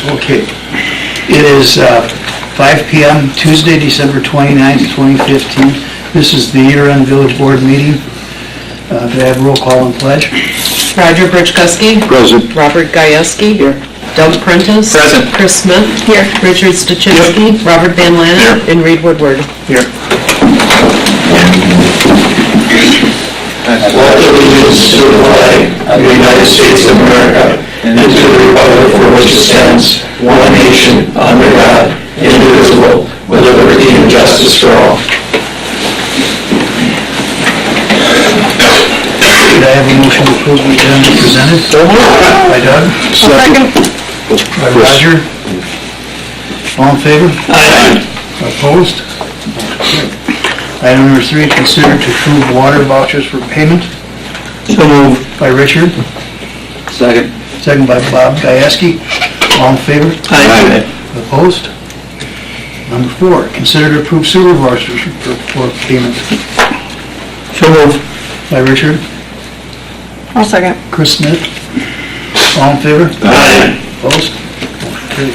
Okay. It is 5 p.m. Tuesday, December 29th, 2015. This is the year-end village board meeting. Do I have roll call and pledge? Roger Pulaski. Present. Robert Gajewski. Here. Doug Prentice. Present. Chris Smith. Here. Richard Stachinski. Yep. Robert Van Lannen. Here. And Reed Woodward. Here. I pledge allegiance to the flag of the United States of America and to the republic for which it stands, one nation, under God, indivisible, with liberty and justice for all. Could I have a motion to approve the agenda presented? By Doug? Second. By Roger? All in favor? Aye. Opposed? Item number 3, consider to approve water vouchers for payment. So moved. By Richard. Second. Second by Bob Gajewski. All in favor? Aye. Opposed? Number 4, consider to approve sewer vouchers for payment. So moved. By Richard. I'll second. Chris Smith. All in favor? Aye. Opposed? Okay.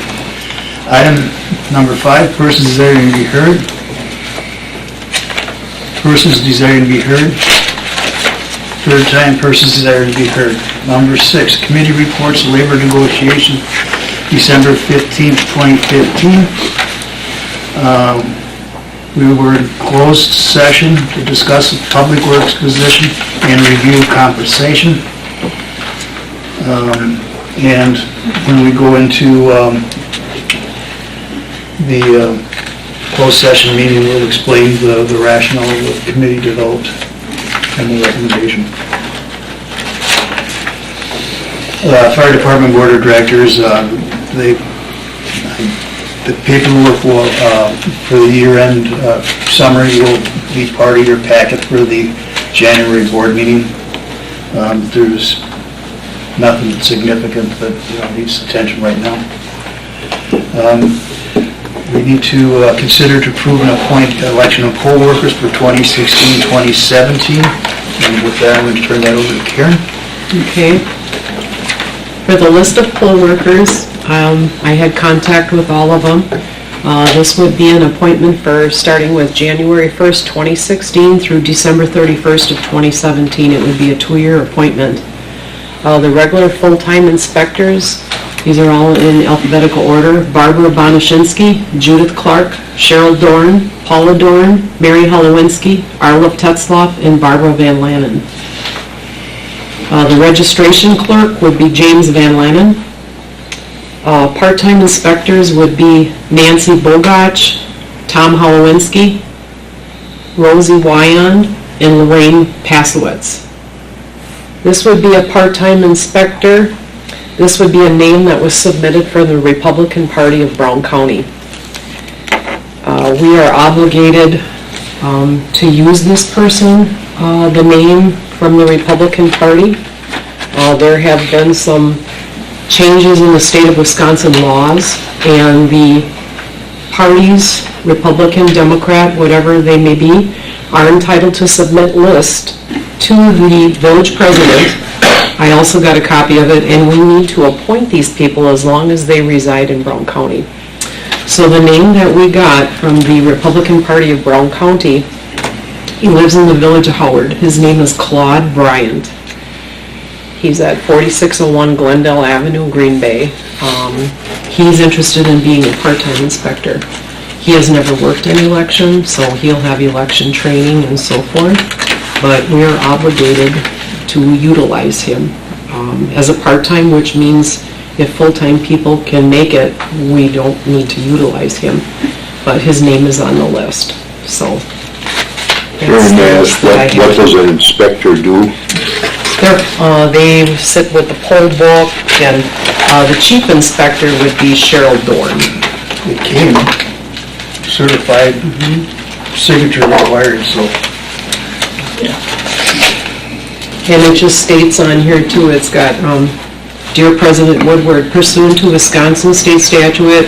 Item number 5, persons desiring to be heard. Persons desiring to be heard. Third time, persons desiring to be heard. Number 6, committee reports, labor negotiation, December 15th, 2015. We were in closed session to discuss the public works position and review compensation. And when we go into the closed session meeting, we'll explain the rationale the committee developed and the recommendation. Fire Department Board of Directors, the paperwork will, for the year-end summary will be part of your packet for the January board meeting. There's nothing significant that needs attention right now. We need to consider to approve and appoint election of poll workers for 2016-2017. And with that, I'm going to turn that over to Karen. Okay. For the list of poll workers, I had contact with all of them. This would be an appointment for starting with January 1st, 2016 through December 31st of 2017. It would be a 2-year appointment. The regular full-time inspectors, these are all in alphabetical order: Barbara Bonashinsky, Judith Clark, Cheryl Dorn, Paula Dorn, Mary Holowinski, Arla Tetzloff, and Barbara Van Lannen. The registration clerk would be James Van Lannen. Part-time inspectors would be Nancy Bogach, Tom Holowinski, Rosie Wyand, and Lorraine Pasowitz. This would be a part-time inspector. This would be a name that was submitted for the Republican Party of Brown County. We are obligated to use this person, the name from the Republican Party. There have been some changes in the state of Wisconsin laws, and the parties, Republican, Democrat, whatever they may be, are entitled to submit lists to the village president. I also got a copy of it, and we need to appoint these people as long as they reside in Brown County. So the name that we got from the Republican Party of Brown County, he lives in the village of Howard. His name is Claude Bryant. He's at 4601 Glendale Avenue, Green Bay. He's interested in being a part-time inspector. He has never worked in election, so he'll have election training and so forth, but we are obligated to utilize him as a part-time, which means if full-time people can make it, we don't need to utilize him, but his name is on the list. So that's the list that I have. What does an inspector do? They sit with the poll book, and the chief inspector would be Cheryl Dorn. It came certified, signature required, so. And it just states on here too, it's got, Dear President Woodward, pursuant to Wisconsin State Statute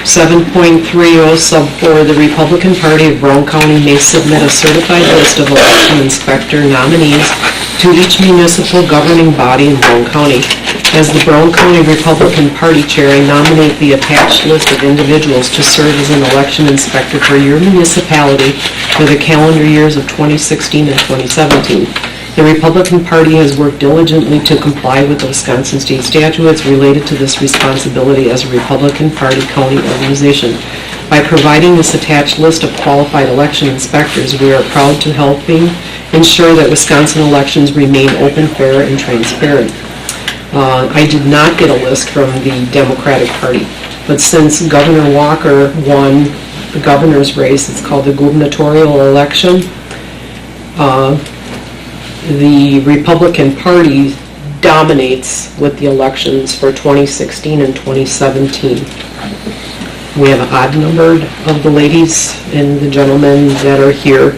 7.30 sub 4, the Republican Party of Brown County may submit a certified list of election inspector nominees to each municipal governing body in Brown County. As the Brown County Republican Party Chair, I nominate the attached list of individuals to serve as an election inspector for your municipality for the calendar years of 2016 and 2017. The Republican Party has worked diligently to comply with the Wisconsin state statutes related to this responsibility as a Republican Party county organization. By providing this attached list of qualified election inspectors, we are proud to helping ensure that Wisconsin elections remain open, fair, and transparent. I did not get a list from the Democratic Party, but since Governor Walker won the governor's race, it's called the gubernatorial election, the Republican Party dominates with the elections for 2016 and 2017. We have an odd number of the ladies and the gentlemen that are here.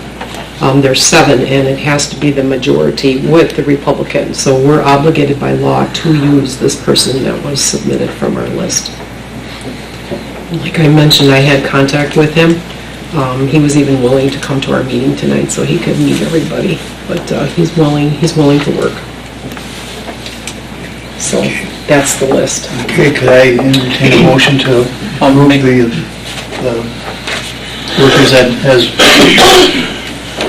There's 7, and it has to be the majority with the Republicans. So we're obligated by law to use this person that was submitted from our list. Like I mentioned, I had contact with him. He was even willing to come to our meeting tonight so he could meet everybody. But he's willing to work. So that's the list. Okay, could I entertain a motion to approve the workers that has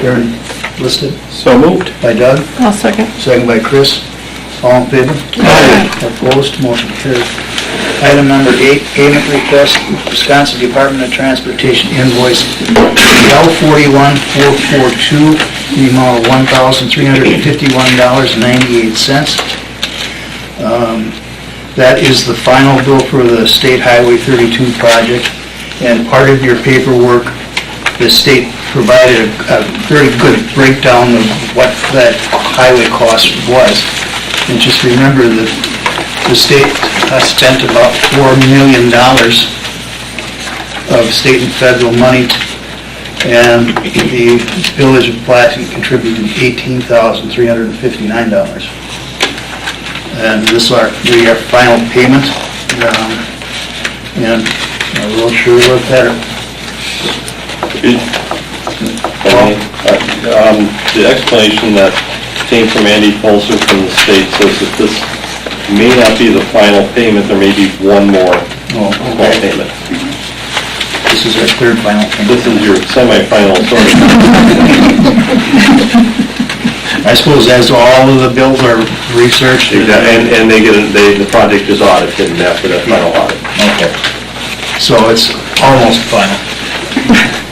Aaron listed? So moved. By Doug, I'll second. second by Chris. All in favor? Aye. Opposed? Motion carried. Item number 8, payment request, Wisconsin Department of Transportation invoice L41442, the amount of $1,351.98. That is the final bill for the State Highway 32 project, and part of your paperwork, the state provided a very good breakdown of what that highway cost was. And just remember that the state spent about $4 million of state and federal money, and the village of Pulaski contributed $18,359. And this is our final payment, and we'll sure work better. The explanation that came from Andy Polser from the state says that this may not be the final payment, there may be one more small payment. This is our third final payment. This is your semi-final sort of. I suppose as all of the bills are researched. And the project is audited after that final audit. Okay. So it's almost final.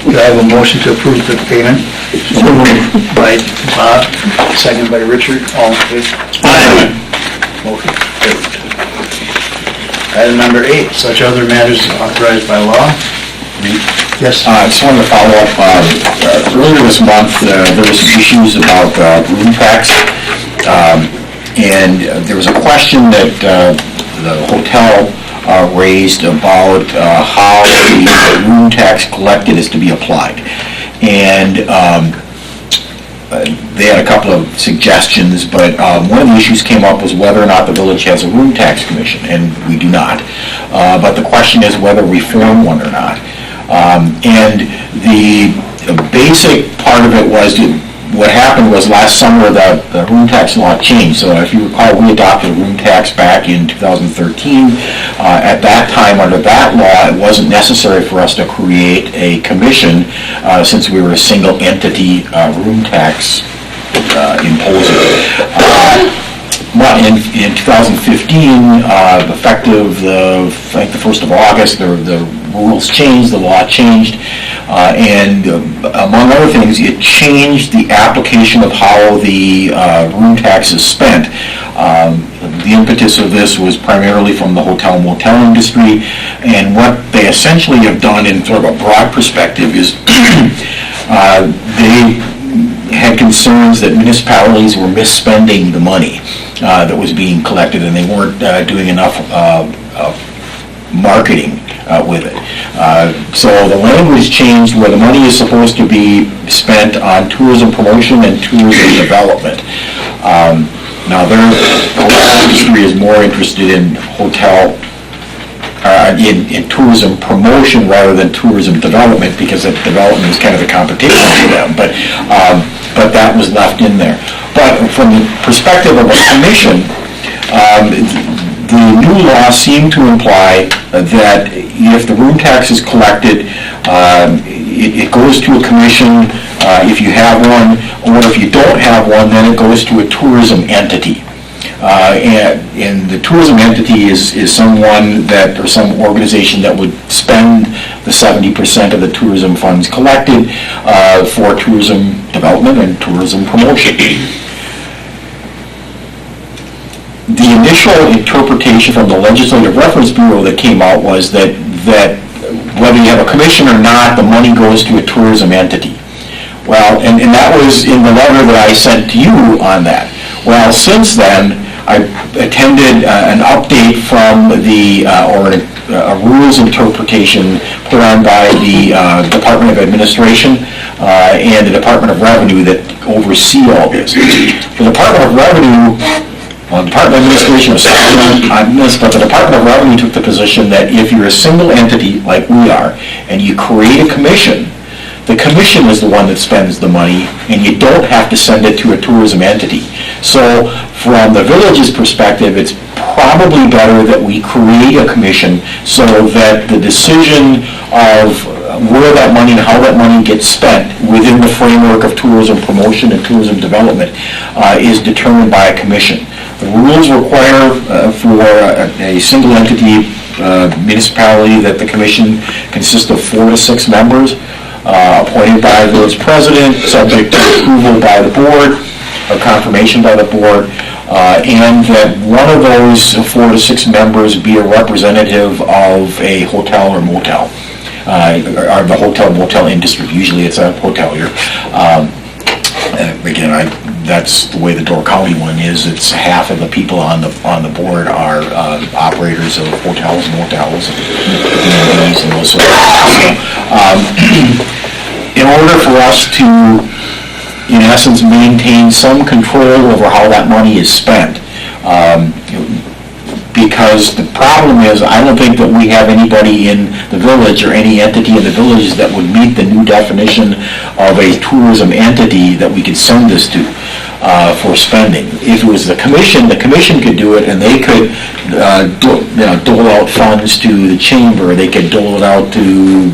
Do I have a motion to approve the payment? By Bob, second by Richard, all in favor? Aye. Motion carried. Item number 8, such other matters authorized by law. Yes. I just wanted to follow up, earlier this month, there was some issues about room tax, and there was a question that the hotel raised about how the room tax collected is to be applied. And they had a couple of suggestions, but one of the issues came up was whether or not the village has a room tax commission, and we do not. But the question is whether we form one or not. And the basic part of it was what happened was last summer the room tax law changed. So if you recall, we adopted a room tax back in 2013. At that time, under that law, it wasn't necessary for us to create a commission since we were a single entity room tax imposer. But in 2015, effective the 1st of August, the rules changed, the law changed, and among other things, it changed the application of how the room tax is spent. The impetus of this was primarily from the hotel motel industry, and what they essentially have done in sort of a broad perspective is they had concerns that municipalities were misspending the money that was being collected, and they weren't doing enough marketing with it. So the language changed where the money is supposed to be spent on tourism promotion and tourism development. Now, the hotel industry is more interested in hotel in tourism promotion rather than tourism development, because the development is kind of a competition for them, but that was left in there. But from the perspective of a commission, the new law seemed to imply that if the room tax is collected, it goes to a commission if you have one, or if you don't have one, then it goes to a tourism entity. And the tourism entity is someone that, or some organization that would spend the 70% of the tourism funds collected for tourism development and tourism promotion. The initial interpretation from the Legislative Reference Bureau that came out was that whether you have a commission or not, the money goes to a tourism entity. Well, and that was in the letter that I sent to you on that. Well, since then, I attended an update from the, or a rules interpretation put on by the Department of Administration and the Department of Revenue that oversee all this. The Department of Revenue, well, the Department of Administration was on this, but the Department of Revenue took the position that if you're a single entity like we are, and you create a commission, the commission is the one that spends the money, and you don't have to send it to a tourism entity. So from the village's perspective, it's probably better that we create a commission so that the decision of where that money and how that money gets spent within the framework of tourism promotion and tourism development is determined by a commission. The rules require for a single entity municipality that the commission consists of 4 to 6 members. Appointed by the village president, subject to approval by the board, or confirmation by the board, and that one of those 4 to 6 members be a representative of a hotel or motel, or the hotel-motel industry. Usually it's a hotelier. Again, that's the way the Door County one is. It's half of the people on the board are operators of hotels, motels, and B&Bs, and those sort of things. In order for us to, in essence, maintain some control over how that money is spent, because the problem is, I don't think that we have anybody in the village or any entity in the villages that would meet the new definition of a tourism entity that we could send this to for spending. If it was the commission could do it, and they could dole out funds to the chamber, they could dole it out to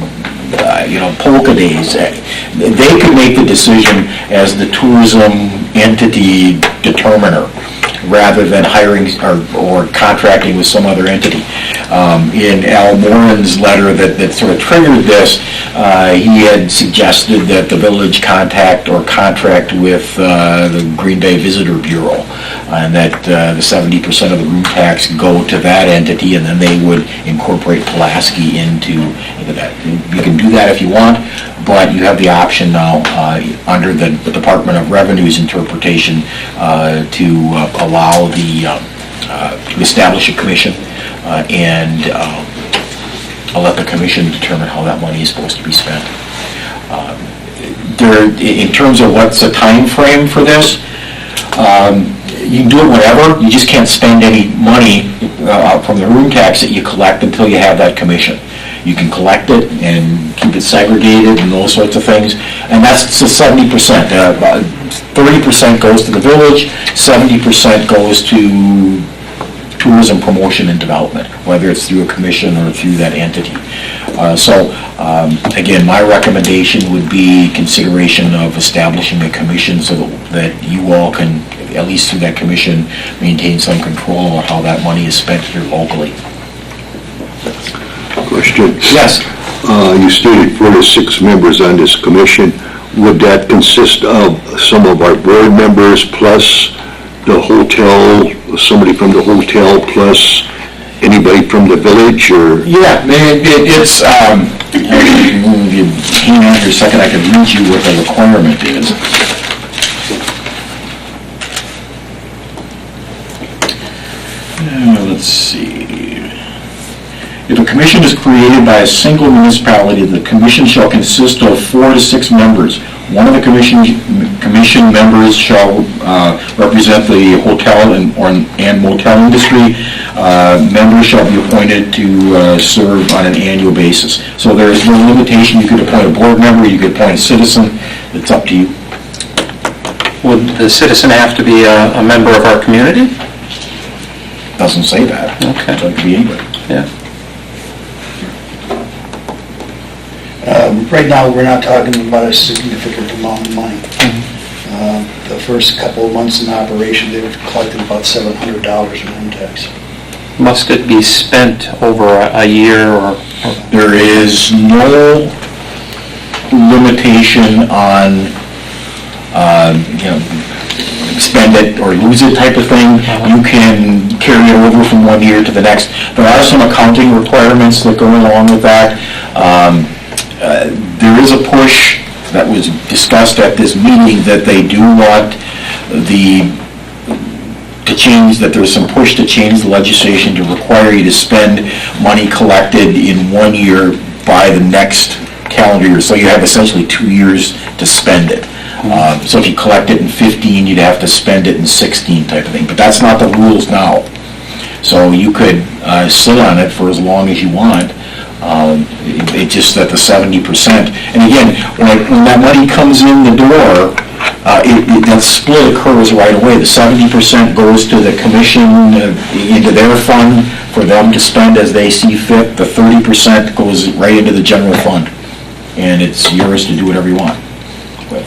polka days. They could make the decision as the tourism entity determiner, rather than hiring or contracting with some other entity. In Al Moran's letter that sort of triggered this, he had suggested that the village contract with the Green Bay Visitor Bureau, and that the 70% of the room tax go to that entity, and then they would incorporate Pulaski into that. You can do that if you want, but you have the option now under the Department of Revenue's interpretation to allow to establish a commission and let the commission determine how that money is supposed to be spent. In terms of what's the time frame for this, you can do it whenever. You just can't spend any money from the room tax that you collect until you have that commission. You can collect it and keep it segregated and those sorts of things, and that's 70%. 30% goes to the village, 70% goes to tourism promotion and development, whether it's through a commission or through that entity. Again, my recommendation would be consideration of establishing a commission so that you all can, at least through that commission, maintain some control on how that money is spent here locally. Question. Yes. You stated 4 to 6 members on this commission. Would that consist of some of our board members plus the hotel, somebody from the hotel plus anybody from the village, or? Yeah, it's, hang on for a second, I can read you what the requirement is. Let's see. If a commission is created by a single municipality, the commission shall consist of 4 to 6 members. One of the commission members shall represent the hotel and motel industry. Members shall be appointed to serve on an annual basis. So there is no limitation. You could appoint a board member, you could appoint a citizen. It's up to you. Would the citizen have to be a member of our community? Doesn't say that. Okay. So it could be anybody. Yeah. Right now, we're not talking about a significant amount of money. The first couple of months in operation, they've collected about $700 in room tax. Must it be spent over a year or? There is no limitation on, spend it or lose it type of thing. You can carry it over from one year to the next. There are some accounting requirements that go along with that. There is a push that was discussed at this meeting that they do want to change, that there's some push to change the legislation to require you to spend money collected in 1 year by the next calendar year. So you have essentially 2 years to spend it. So if you collect it in 15, you'd have to spend it in 16 type of thing. But that's not the rules now. So you could sit on it for as long as you want. It's just that the 70%. And again, when that money comes in the door, that split occurs right away. The 70% goes to the commission into their fund for them to spend as they see fit. The 30% goes right into the general fund. And it's yours to do whatever you want with.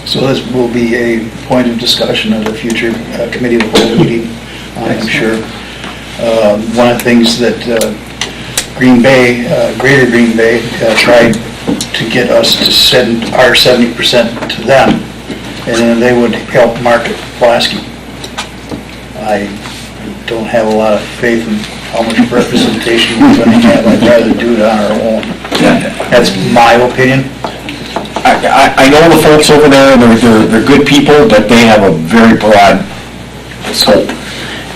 So this will be a point of discussion at a future committee of the whole meeting, I'm sure. One of the things that Green Bay, Greater Green Bay, tried to get us to send our 70% to them, and then they would help market Pulaski. I don't have a lot of faith in how much representation we're going to have. I'd rather do it on our own. That's my opinion. I know the folks over there, and they're good people, but they have a very broad scope.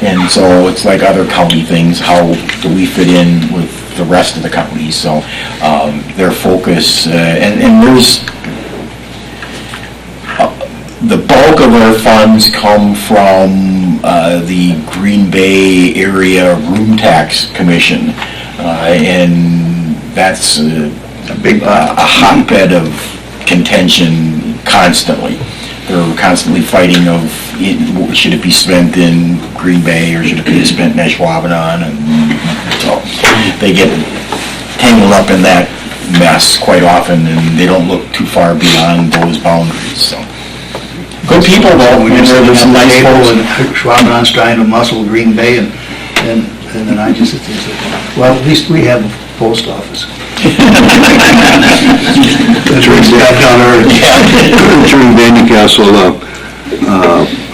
And so it's like other county things, how do we fit in with the rest of the counties? So their focus, and there's, the bulk of our funds come from the Green Bay Area Room Tax Commission. And that's a hotbed of contention constantly. They're constantly fighting of, should it be spent in Green Bay or should it be spent in Ashwaubenon? And so they get tangled up in that mess quite often, and they don't look too far beyond those boundaries. So good people though, We and just there's some nice folks. and Schwabenon's trying to muscle Green Bay, and then I just, well, at least we have a post office. Attorney Vandercastle,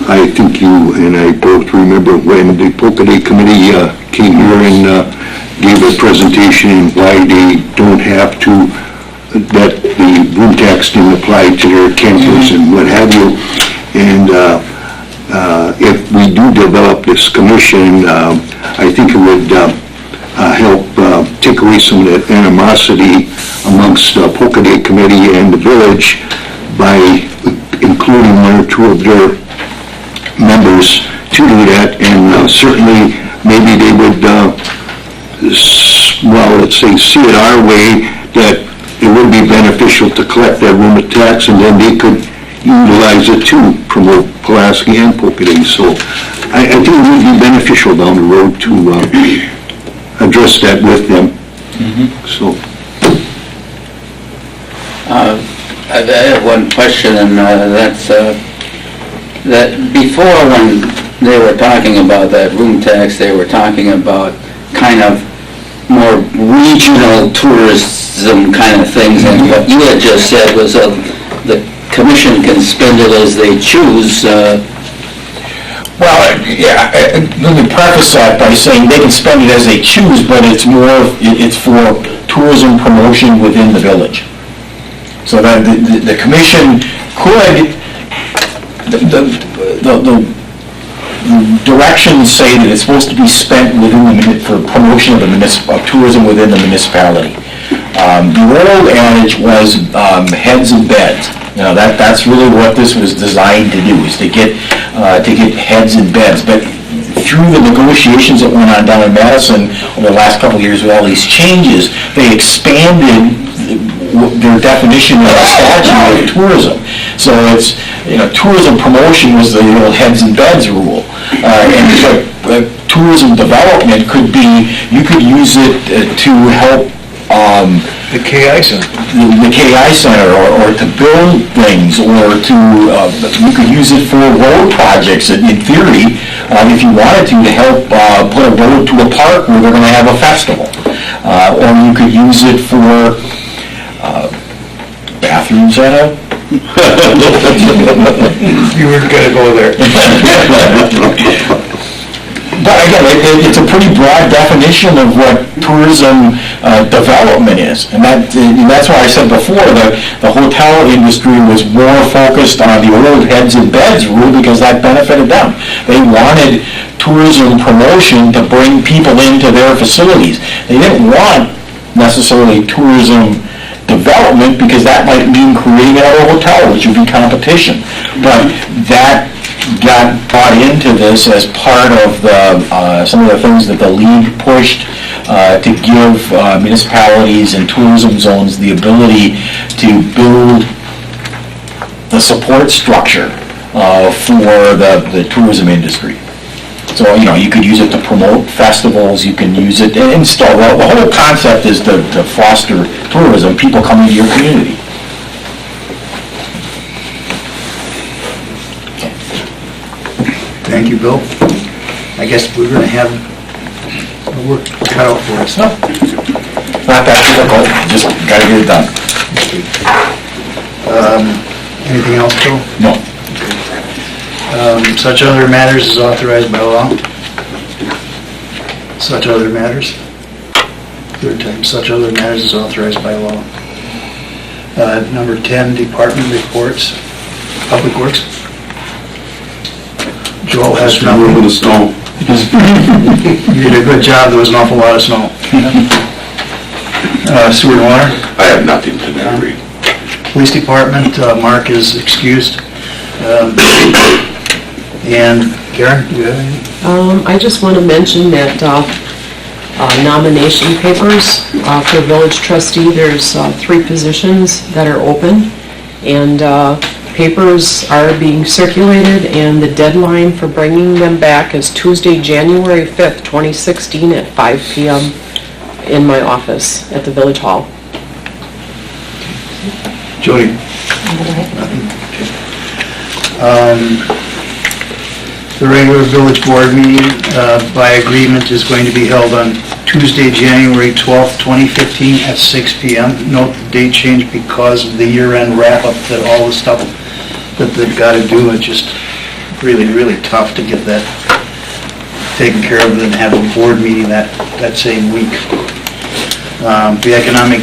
I think you and I both remember when the Polka Committee came here and gave a presentation on why they don't have to, that the room tax didn't apply to their campers and what have you. And if we do develop this commission, I think it would help take away some of that animosity amongst the Polka Day Committee and the village by including one or two of their members to do that. And certainly maybe they would, let's say, see it our way, that it would be beneficial to collect that room tax, and then they could utilize it to promote Pulaski and Polka Day. So I think it would be beneficial down the road to address that with them. So. I have one question, and that's that before, when they were talking about that room tax, they were talking about kind of more regional tourism kind of things, and what you had just said was the commission can spend it as they choose. Well, yeah, let me preface that by saying they can spend it as they choose, but it's for tourism promotion within the village. So that the commission could, the directions say that it's supposed to be spent within for promotion of of tourism within the municipality. The old adage was heads and beds. That's really what this was designed to do, is to get heads and beds. But through the negotiations that went on down in Madison over the last couple of years with all these changes, they expanded their definition of the statute of tourism. So it's, tourism promotion was the old heads and beds rule. And tourism development could be, you could use it to help The KI Center. the KI Center, or to build things, or to, you could use it for road projects, in theory, if you wanted to help put a road to a park where they're going to have a festival. Or you could use it for bathrooms at a... You weren't gonna go there. But again, it's a pretty broad definition of what tourism development is. And that's why I said before that the hotel industry was more focused on the old heads and beds rule, because that benefited them. They wanted tourism promotion to bring people into their facilities. They didn't want necessarily tourism development, because that might mean creating another hotel, which would be competition. But that got brought into this as part of some of the things that the league pushed to give municipalities and tourism zones the ability to build the support structure for the tourism industry. So, you could use it to promote festivals, you can use it, and still, the whole concept is to foster tourism, people coming to your community. Thank you, Bill. I guess we're gonna have work cut out for us. Not that difficult, just gotta get it done. Anything else, Bill? No. Such other matters is authorized by law. Such other matters. Third time, such other matters is authorized by law. Number 10, department reports, Public Works. Joel has nothing. the snow. You did a good job, there was an awful lot of snow. Sewer and water. I have nothing to read. Police department, Mark is excused. And Karen, do you have anything? I just want to mention that nomination papers for village trustee, there's 3 positions that are open, and papers are being circulated, and the deadline for bringing them back is Tuesday, January 5th, 2016 at 5 p.m. in my office at the Village Hall. Jody? The regular village board meeting by agreement is going to be held on Tuesday, January 12th, 2015 at 6 p.m. Note the date change because of the year-end wrap-up, that all the stuff that they've got to do, it's just really, really tough to get that taken care of and have a board meeting that same week. The economic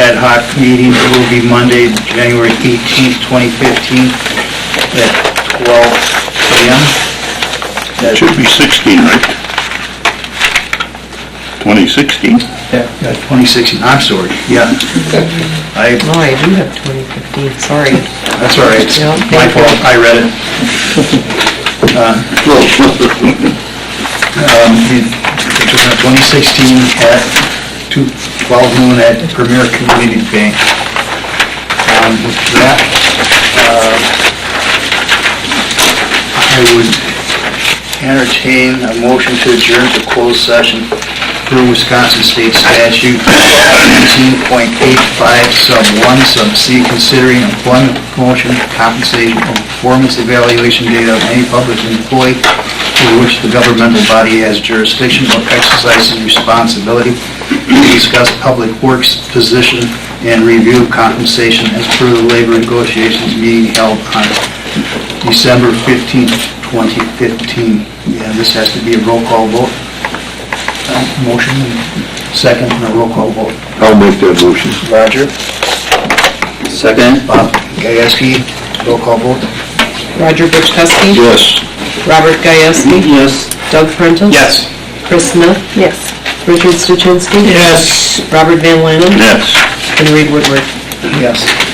ad hoc meeting will be Monday, January 18th, 2015 at 12 p.m. It should be 16, right? 2016? Yeah, 2016, I'm sorry, yeah. I do have 2015, sorry. That's all right, it's Yeah, my fault, I read it. It was in 2016 at 12 noon at Premier Community Bank. With that, I would entertain a motion to adjourn to closed session per Wisconsin State Statute 19.85 sub 1 sub C, considering employment, promotion, compensation, or performance evaluation data of any public employee over which the governmental body has jurisdiction or exercises responsibility, to discuss public works position and review of compensation as per the labor negotiations meeting held on December 15th, 2015. Yeah, this has to be a roll call vote. Motion, second, and a roll call vote. I'll make that motion. Roger? Second? Bob Gayeski, roll call vote. Roger Buchkowski? Yes. Robert Gieske. Yes. Doug Prentice. Yes. Chris Smith. Yes. Richard Stachynski. Yes. Robert Van Lannen. Yes. And Reed Woodward. Yes.